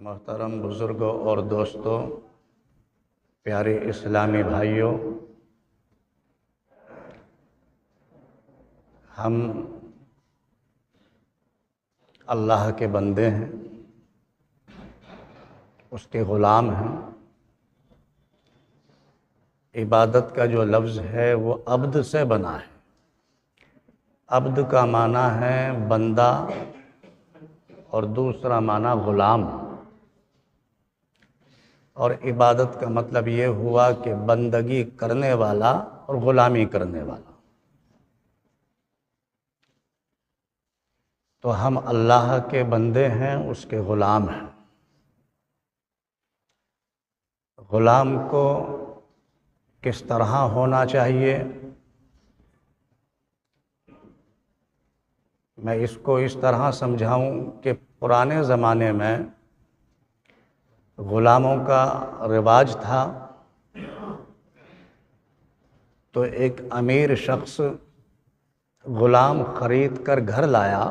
محترم بزرگوں اور دوستوں، پیارے اسلامی بھائیوں، ہم اللہ کے بندے ہیں، اس کے غلام ہیں۔ عبادت کا جو لفظ ہے وہ عبد سے بنا ہے۔ عبد کا معنی ہے بندہ اور دوسرا معنی غلام، اور عبادت کا مطلب یہ ہوا کہ بندگی کرنے والا اور غلامی کرنے والا۔ تو ہم اللہ کے بندے ہیں، اس کے غلام ہیں۔ غلام کو کس طرح ہونا چاہیے؟ میں اس کو اس طرح سمجھاؤں کہ پرانے زمانے میں غلاموں کا رواج تھا۔ تو ایک امیر شخص غلام خرید کر گھر لایا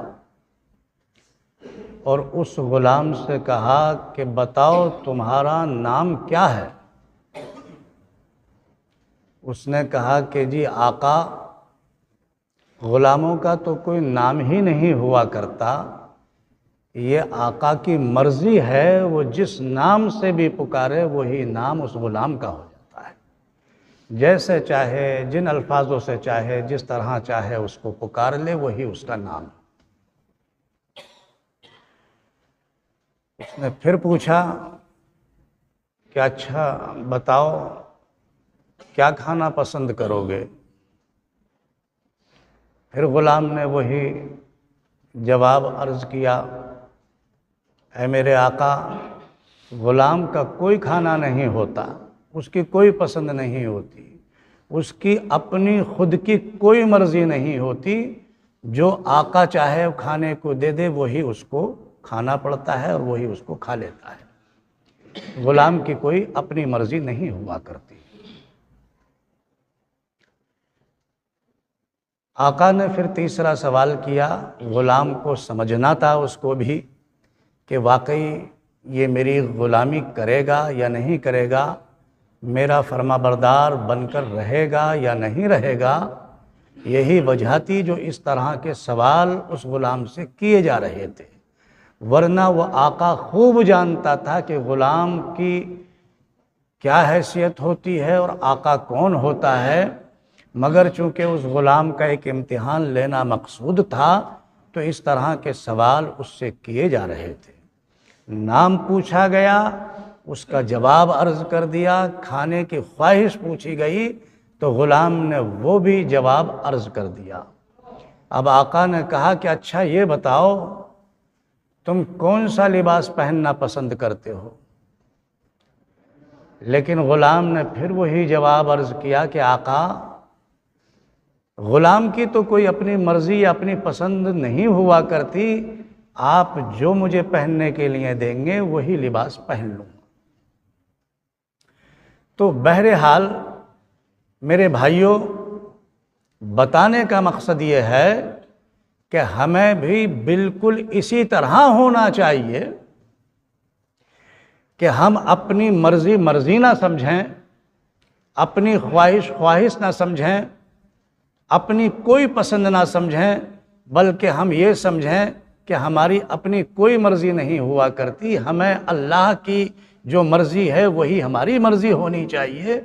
اور اس غلام سے کہا کہ بتاؤ تمہارا نام کیا ہے؟ اس نے کہا کہ جی آقا، غلاموں کا تو کوئی نام ہی نہیں ہوا کرتا، یہ آقا کی مرضی ہے، وہ جس نام سے بھی پکارے وہی نام اس غلام کا ہو جاتا ہے۔ جیسے چاہے، جن الفاظوں سے چاہے، جس طرح چاہے اس کو پکار لے، وہی اس کا نام۔ اس نے پھر پوچھا کہ اچھا بتاؤ کیا کھانا پسند کرو گے؟ پھر غلام نے وہی جواب عرض کیا، اے میرے آقا، غلام کا کوئی کھانا نہیں ہوتا، اس کی کوئی پسند نہیں ہوتی، اس کی اپنی خود کی کوئی مرضی نہیں ہوتی، جو آقا چاہے کھانے کو دے دے وہی اس کو کھانا پڑتا ہے اور وہی اس کو کھا لیتا ہے۔ غلام کی کوئی اپنی مرضی نہیں ہوا کرتی۔ آقا نے پھر تیسرا سوال کیا، غلام کو سمجھنا تھا اس کو بھی کہ واقعی یہ میری غلامی کرے گا یا نہیں کرے گا، میرا فرما بردار بن کر رہے گا یا نہیں رہے گا۔ یہی وجہ تھی جو اس طرح کے سوال اس غلام سے کیے جا رہے تھے، ورنہ وہ آقا خوب جانتا تھا کہ غلام کی کیا حیثیت ہوتی ہے اور آقا کون ہوتا ہے، مگر چونکہ اس غلام کا ایک امتحان لینا مقصود تھا تو اس طرح کے سوال اس سے کیے جا رہے تھے۔ نام پوچھا گیا، اس کا جواب عرض کر دیا، کھانے کی خواہش پوچھی گئی تو غلام نے وہ بھی جواب عرض کر دیا۔ اب آقا نے کہا کہ اچھا یہ بتاؤ تم کون سا لباس پہننا پسند کرتے ہو؟ لیکن غلام نے پھر وہی جواب عرض کیا کہ آقا، غلام کی تو کوئی اپنی مرضی یا اپنی پسند نہیں ہوا کرتی، آپ جو مجھے پہننے کے لیے دیں گے وہی لباس پہن لوں گا۔ تو بہرحال میرے بھائیوں، بتانے کا مقصد یہ ہے کہ ہمیں بھی بالکل اسی طرح ہونا چاہیے کہ ہم اپنی مرضی مرضی نہ سمجھیں، اپنی خواہش خواہش نہ سمجھیں، اپنی کوئی پسند نہ سمجھیں، بلکہ ہم یہ سمجھیں کہ ہماری اپنی کوئی مرضی نہیں ہوا کرتی، ہمیں اللہ کی جو مرضی ہے وہی ہماری مرضی ہونی چاہیے،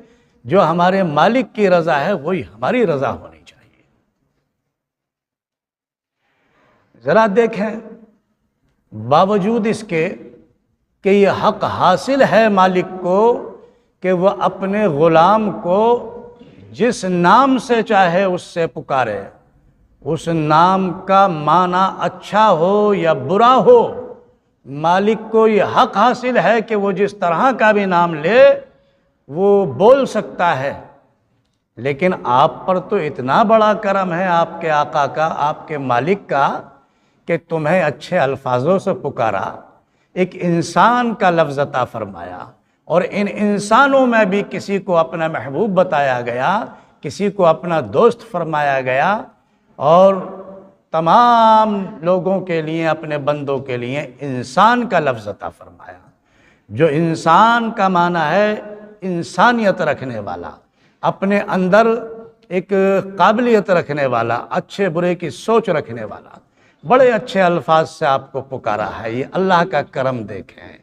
جو ہمارے مالک کی رضا ہے وہی ہماری رضا ہونی چاہیے۔ ذرا دیکھیں، باوجود اس کے کہ یہ حق حاصل ہے مالک کو کہ وہ اپنے غلام کو جس نام سے چاہے اس سے پکارے، اس نام کا معنی اچھا ہو یا برا ہو، مالک کو یہ حق حاصل ہے کہ وہ جس طرح کا بھی نام لے وہ بول سکتا ہے۔ لیکن آپ پر تو اتنا بڑا کرم ہے آپ کے آقا کا، آپ کے مالک کا، کہ تمہیں اچھے الفاظوں سے پکارا، ایک انسان کا لفظ عطا فرمایا، اور ان انسانوں میں بھی کسی کو اپنا محبوب بتایا گیا، کسی کو اپنا دوست فرمایا گیا، اور تمام لوگوں کے لیے، اپنے بندوں کے لیے انسان کا لفظ عطا فرمایا۔ جو انسان کا معنی ہے انسانیت رکھنے والا، اپنے اندر ایک قابلیت رکھنے والا، اچھے برے کی سوچ رکھنے والا، بڑے اچھے الفاظ سے آپ کو پکارا ہے، یہ اللہ کا کرم دیکھیں۔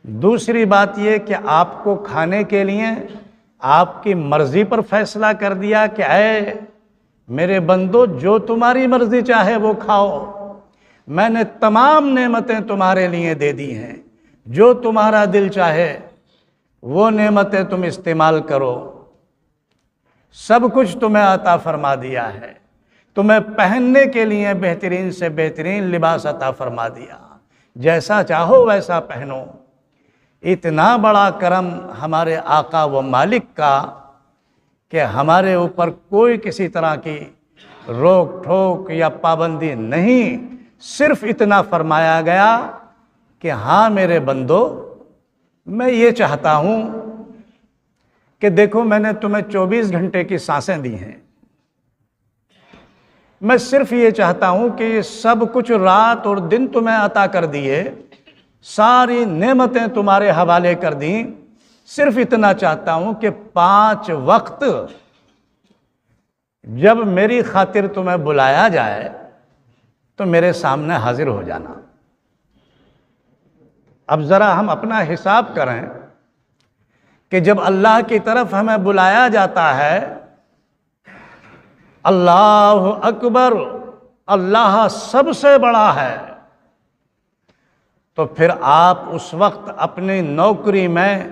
دوسری بات یہ کہ آپ کو کھانے کے لیے آپ کی مرضی پر فیصلہ کر دیا کہ اے میرے بندو جو تمہاری مرضی چاہے وہ کھاؤ، میں نے تمام نعمتیں تمہارے لیے دے دی ہیں، جو تمہارا دل چاہے وہ نعمتیں تم استعمال کرو، سب کچھ تمہیں عطا فرما دیا ہے، تمہیں پہننے کے لیے بہترین سے بہترین لباس عطا فرما دیا، جیسا چاہو ویسا پہنو۔ اتنا بڑا کرم ہمارے آقا و مالک کا کہ ہمارے اوپر کوئی کسی طرح کی روک ٹھوک یا پابندی نہیں، صرف اتنا فرمایا گیا کہ ہاں میرے بندو، میں یہ چاہتا ہوں کہ دیکھو میں نے تمہیں 24 گھنٹے کی سانسیں دی ہیں، میں صرف یہ چاہتا ہوں کہ یہ سب کچھ رات اور دن تمہیں عطا کر دیے، ساری نعمتیں تمہارے حوالے کر دیں، صرف اتنا چاہتا ہوں کہ 5 وقت جب میری خاطر تمہیں بلایا جائے تو میرے سامنے حاضر ہو جانا۔ اب ذرا ہم اپنا حساب کریں کہ جب اللہ کی طرف ہمیں بلایا جاتا ہے، اللہ اکبر، اللہ سب سے بڑا ہے، تو پھر آپ اس وقت اپنی نوکری میں،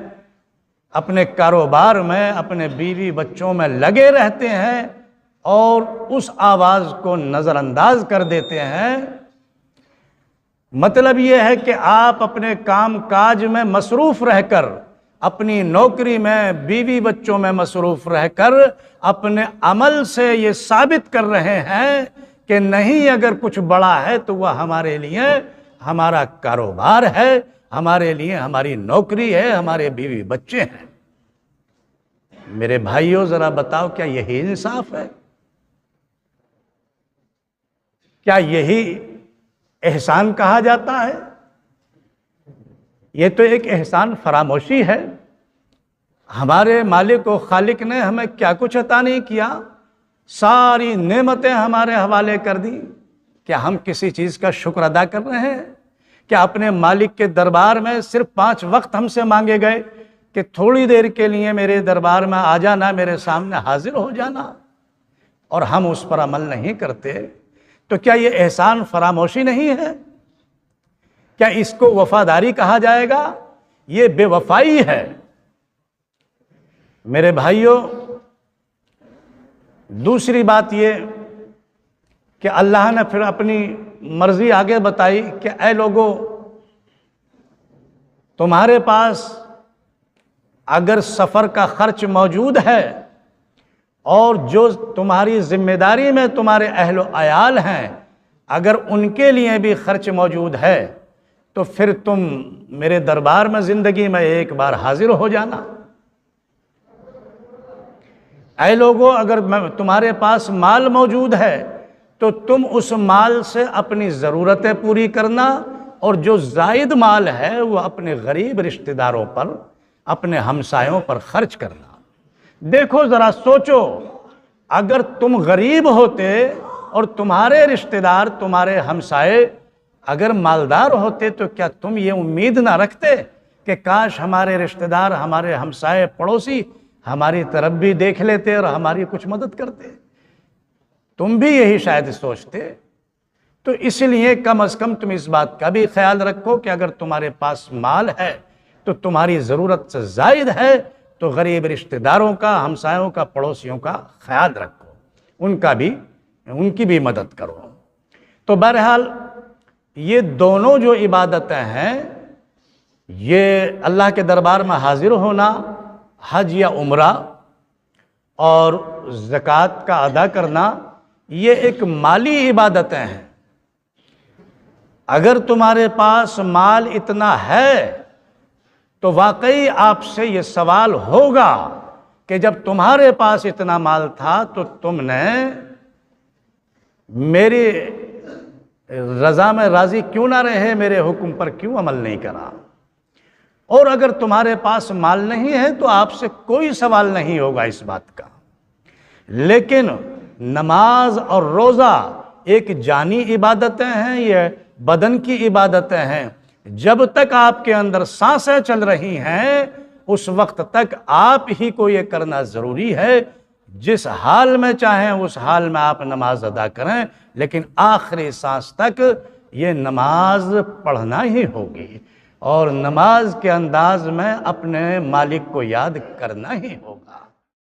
اپنے کاروبار میں، اپنے بیوی بچوں میں لگے رہتے ہیں اور اس آواز کو نظر انداز کر دیتے ہیں۔ مطلب یہ ہے کہ آپ اپنے کام کاج میں مصروف رہ کر، اپنی نوکری میں، بیوی بچوں میں مصروف رہ کر اپنے عمل سے یہ ثابت کر رہے ہیں کہ نہیں، اگر کچھ بڑا ہے تو وہ ہمارے لیے ہمارا کاروبار ہے، ہمارے لیے ہماری نوکری ہے، ہمارے بیوی بچے ہیں۔ میرے بھائیوں ذرا بتاؤ، کیا یہی انصاف ہے؟ کیا یہی احسان کہا جاتا ہے؟ یہ تو ایک احسان فراموشی ہے۔ ہمارے مالک و خالق نے ہمیں کیا کچھ عطا نہیں کیا، ساری نعمتیں ہمارے حوالے کر دی، کیا ہم کسی چیز کا شکر ادا کر رہے ہیں؟ کیا اپنے مالک کے دربار میں صرف 5 وقت ہم سے مانگے گئے کہ تھوڑی دیر کے لیے میرے دربار میں آ جانا، میرے سامنے حاضر ہو جانا، اور ہم اس پر عمل نہیں کرتے؟ تو کیا یہ احسان فراموشی نہیں ہے؟ کیا اس کو وفاداری کہا جائے گا؟ یہ بے وفائی ہے۔ میرے بھائیوں، دوسری بات یہ کہ اللہ نے پھر اپنی مرضی آگے بتائی کہ اے لوگو، تمہارے پاس اگر سفر کا خرچ موجود ہے اور جو تمہاری ذمہ داری میں تمہارے اہل و عیال ہیں، اگر ان کے لیے بھی خرچ موجود ہے تو پھر تم میرے دربار میں زندگی میں ایک بار حاضر ہو جانا۔ اے لوگو، اگر تمہارے پاس مال موجود ہے تو تم اس مال سے اپنی ضرورتیں پوری کرنا، اور جو زائد مال ہے وہ اپنے غریب رشتہ داروں پر، اپنے ہمسایوں پر خرچ کرنا۔ دیکھو ذرا سوچو، اگر تم غریب ہوتے اور تمہارے رشتہ دار، تمہارے ہمسائے اگر مالدار ہوتے تو کیا تم یہ امید نہ رکھتے کہ کاش ہمارے رشتہ دار، ہمارے ہمسائے، پڑوسی ہماری طرف بھی دیکھ لیتے اور ہماری کچھ مدد کرتے؟ تم بھی یہی شاید سوچتے۔ تو اس لیے کم از کم تم اس بات کا بھی خیال رکھو کہ اگر تمہارے پاس مال ہے تو تمہاری ضرورت سے زائد ہے تو غریب رشتہ داروں کا، ہمسایوں کا، پڑوسیوں کا خیال رکھو، ان کی بھی مدد کرو۔ تو بہرحال یہ دونوں جو عبادتیں ہیں، یہ اللہ کے دربار میں حاضر ہونا، حج یا عمرہ، اور زکوٰۃ کا ادا کرنا، یہ ایک مالی عبادتیں ہیں۔ اگر تمہارے پاس مال اتنا ہے تو واقعی آپ سے یہ سوال ہوگا کہ جب تمہارے پاس اتنا مال تھا تو تم نے میری رضا میں راضی کیوں نہ رہے، میرے حکم پر کیوں عمل نہیں کرا؟ اور اگر تمہارے پاس مال نہیں ہے تو آپ سے کوئی سوال نہیں ہوگا اس بات کا۔ لیکن نماز اور روزہ ایک جانی عبادتیں ہیں، یہ بدن کی عبادتیں ہیں۔ جب تک آپ کے اندر سانسیں چل رہی ہیں اس وقت تک آپ ہی کو یہ کرنا ضروری ہے۔ جس حال میں چاہیں اس حال میں آپ نماز ادا کریں، لیکن آخری سانس تک یہ نماز پڑھنا ہی ہوگی، اور نماز کے انداز میں اپنے مالک کو یاد کرنا ہی ہوگا۔